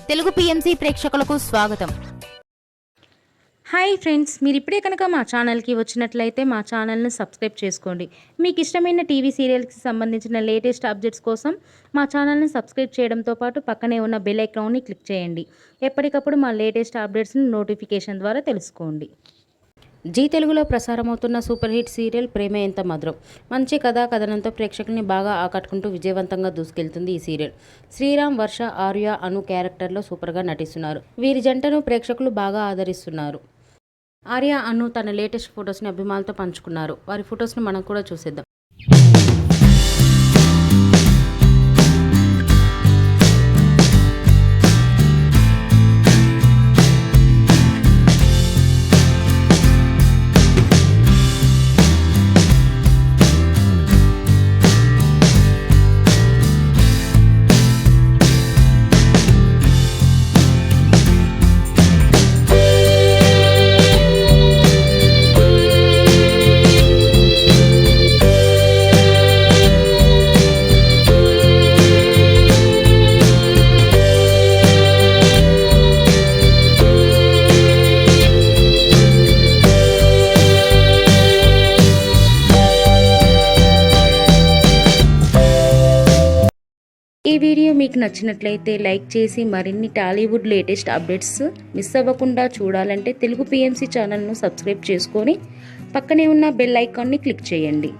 Telugu PMC ప్రేక్షకులకు స్వాగతం. Hi friends, మీరు ఇప్పుడే కనుక మా ఛానల్కి వచ్చినట్లయితే మా ఛానల్ని సబ్స్క్రైబ్ చేసుకోండి. మీకు ఇష్టమైన టీవీ సీరియల్కి సంబంధించిన లేటెస్ట్ అప్డేట్స్ కోసం మా ఛానల్ని సబ్స్క్రైబ్ చేయడంతో పాటు పక్కనే ఉన్న బెల్ ఐకాన్ని క్లిక్ చేయండి. ఎప్పటికప్పుడు మా లేటెస్ట్ అప్డేట్స్ని నోటిఫికేషన్ ద్వారా తెలుసుకోండి. జీ తెలుగులో ప్రసారమవుతున్న సూపర్ హిట్ సీరియల్ ప్రేమ ఎంత మధురం. మంచి కథా కథనంతో ప్రేక్షకుల్ని బాగా ఆకట్టుకుంటూ విజయవంతంగా దూసుకెళ్తుంది ఈ సీరియల్. శ్రీరామ్, వర్ష, ఆర్య, అను క్యారెక్టర్లో సూపర్గా నటిస్తున్నారు. వీరి జంటను ప్రేక్షకులు బాగా ఆదరిస్తున్నారు. ఆర్య, అను తన లేటెస్ట్ ఫొటోస్ని అభిమానులతో పంచుకున్నారు. వారి ఫొటోస్ని మనం కూడా చూసేద్దాం. ఈ వీడియో మీకు నచ్చినట్లయితే లైక్ చేసి మరిన్ని టాలీవుడ్ లేటెస్ట్ అప్డేట్స్ మిస్ అవ్వకుండా చూడాలంటే తెలుగు పిఎంసి ఛానల్ను సబ్స్క్రైబ్ చేసుకొని పక్కనే ఉన్న బెల్ ఐకాన్ని క్లిక్ చేయండి.